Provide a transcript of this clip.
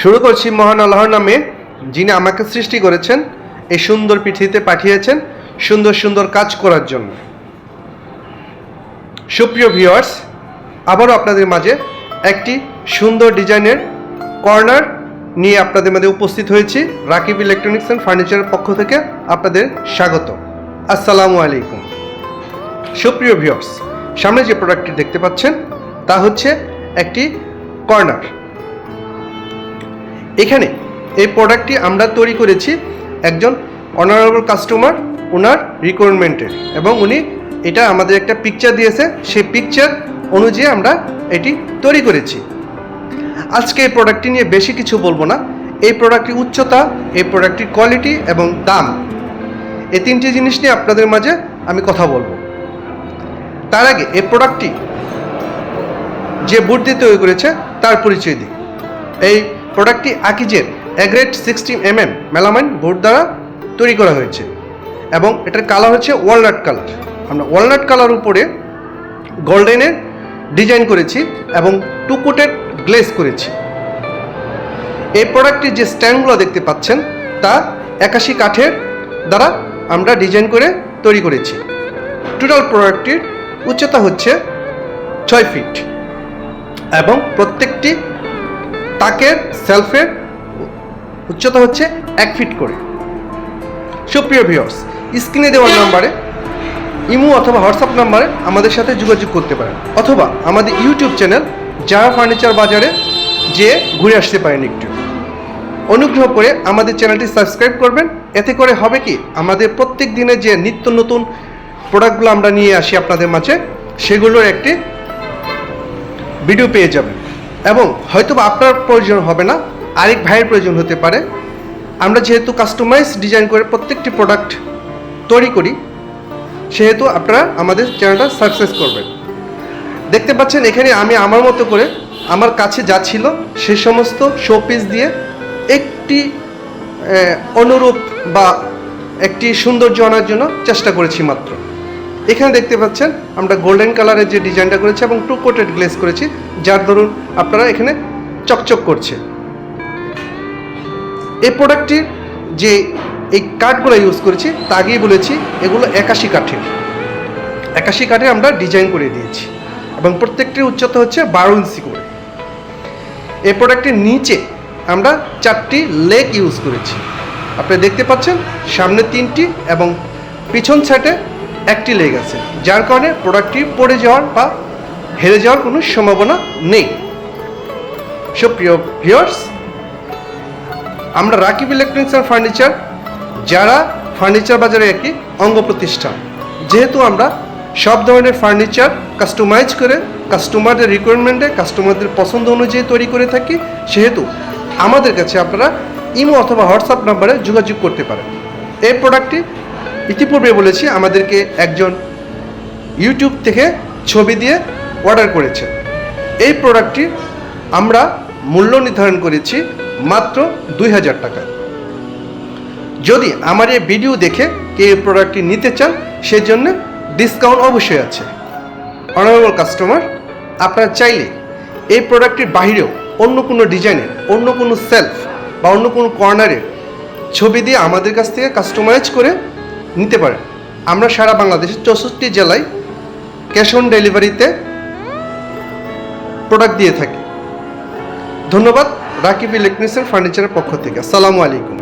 শুরু করছি মহান আল্লাহর নামে, যিনি আমাকে সৃষ্টি করেছেন, এই সুন্দর পৃথিবীতে পাঠিয়েছেন সুন্দর সুন্দর কাজ করার জন্য। সুপ্রিয় ভিউয়ার্স, আবারও আপনাদের মাঝে একটি সুন্দর ডিজাইনের কর্নার নিয়ে আপনাদের মাঝে উপস্থিত হয়েছি। রাকিব ইলেকট্রনিক্স অ্যান্ড ফার্নিচারের পক্ষ থেকে আপনাদের স্বাগত। আসসালামু আলাইকুম। সুপ্রিয় ভিউয়ার্স, সামনে যে প্রোডাক্টটি দেখতে পাচ্ছেন তা হচ্ছে একটি কর্নার। এখানে এই প্রোডাক্টটি আমরা তৈরি করেছি একজন অনারেবল কাস্টমার, ওনার রিকোয়ারমেন্টের, এবং উনি এটা আমাদের একটা পিকচার দিয়েছে, সেই পিকচার অনুযায়ী আমরা এটি তৈরি করেছি। আজকে এই প্রোডাক্টটি নিয়ে বেশি কিছু বলবো না। এই প্রোডাক্টটির উচ্চতা, এই প্রোডাক্টটির কোয়ালিটি এবং দাম, এই তিনটি জিনিস নিয়ে আপনাদের মাঝে আমি কথা বলবো। তার আগে এই প্রোডাক্টটি যে বোর্ড দিয়ে তৈরি করেছে তার পরিচয় দিই। এই প্রোডাক্টটি আকিজের এগ্রেড 60mm মেলামাইন বোর্ড দ্বারা তৈরি করা হয়েছে এবং এটার কালার হচ্ছে ওয়ালনাট কালার। আমরা ওয়ালনাট কালার উপরে গোল্ডেনের ডিজাইন করেছি এবং টু কোটেড গ্লেজ করেছি। এই প্রোডাক্টটির যে স্ট্যান্ডগুলো দেখতে পাচ্ছেন তা 81 কাঠের দ্বারা আমরা ডিজাইন করে তৈরি করেছি। টোটাল প্রোডাক্টটির উচ্চতা হচ্ছে 6 ফিট এবং প্রত্যেকটি তাকের সেলফের উচ্চতা হচ্ছে 1 ফিট করে। সুপ্রিয় ভিউয়ার্স, স্ক্রিনে দেওয়া নাম্বারে ইমো অথবা হোয়াটসঅ্যাপ নাম্বারে আমাদের সাথে যোগাযোগ করতে পারেন, অথবা আমাদের ইউটিউব চ্যানেল যারা ফার্নিচার বাজারে যে ঘুরে আসতে পারেন। একটু অনুগ্রহ করে আমাদের চ্যানেলটি সাবস্ক্রাইব করবেন। এতে করে হবে কি, আমাদের প্রত্যেক দিনে যে নিত্য নতুন প্রোডাক্টগুলো আমরা নিয়ে আসি আপনাদের মাঝে, সেগুলোর একটি ভিডিও পেয়ে যাবেন। এবং হয়তো আপনার প্রয়োজন হবে না, আরেক ভাইয়ের প্রয়োজন হতে পারে। আমরা যেহেতু কাস্টমাইজ ডিজাইন করে প্রত্যেকটি প্রোডাক্ট তৈরি করি, সেহেতু আপনারা আমাদের চ্যানেলটা সাবস্ক্রাইব করবেন। দেখতে পাচ্ছেন এখানে আমি আমার মতো করে আমার কাছে যা ছিল সে সমস্ত শোপিস দিয়ে একটি অনুরূপ বা একটি সৌন্দর্য আনার জন্য চেষ্টা করেছি মাত্র। এখানে দেখতে পাচ্ছেন আমরা গোল্ডেন কালারের যে ডিজাইনটা করেছি এবং টু কোটেড গ্লেজ করেছি, যার দরুন আপনারা এখানে চকচক করছে। এই প্রোডাক্টটির যে এই কাঠগুলো ইউজ করেছি তা আগেই বলেছি, এগুলো 81 কাঠের আমরা ডিজাইন করে দিয়েছি এবং প্রত্যেকটির উচ্চতা হচ্ছে 12 ইঞ্চি করে। এই প্রোডাক্টের নিচে আমরা 4টি লেগ ইউজ করেছি। আপনি দেখতে পাচ্ছেন সামনে 3টি এবং পিছন সাইডে 1টি লেগ আছে, যার কারণে প্রোডাক্টটি পড়ে যাওয়ার বা হেরে যাওয়ার কোনো সম্ভাবনা নেই। সুপ্রিয় ভিউয়ার্স, আমরা রাকিব ইলেকট্রনিক্স অ্যান্ড ফার্নিচার যারা ফার্নিচার বাজারে একটি অঙ্গ প্রতিষ্ঠান। যেহেতু আমরা সব ধরনের ফার্নিচার কাস্টমাইজ করে কাস্টমারদের রিকোয়ারমেন্টে, কাস্টমারদের পছন্দ অনুযায়ী তৈরি করে থাকি, সেহেতু আমাদের কাছে আপনারা ইমো অথবা হোয়াটসঅ্যাপ নাম্বারে যোগাযোগ করতে পারেন। এই প্রোডাক্টটি ইতিপূর্বে বলেছি আমাদেরকে একজন ইউটিউব থেকে ছবি দিয়ে অর্ডার করেছে। এই প্রোডাক্টটি আমরা মূল্য নির্ধারণ করেছি মাত্র 2000 টাকা। যদি আমার এই ভিডিও দেখে কেউ এই প্রোডাক্টটি নিতে চান, সেজন্য ডিসকাউন্ট অবশ্যই আছে। অনারেবল কাস্টমার, আপনারা চাইলে এই প্রোডাক্টটির বাহিরেও অন্য কোনো ডিজাইনের, অন্য কোনো সেলফ বা অন্য কোনো কর্নারের ছবি দিয়ে আমাদের কাছ থেকে কাস্টমাইজ করে নিতে পারেন। আমরা সারা বাংলাদেশের 64 জেলায় ক্যাশ অন ডেলিভারিতে প্রোডাক্ট দিয়ে থাকি। ধন্যবাদ রাকিব ইলেকট্রনিক্স অ্যান্ড ফার্নিচারের পক্ষ থেকে। আসসালামু আলাইকুম।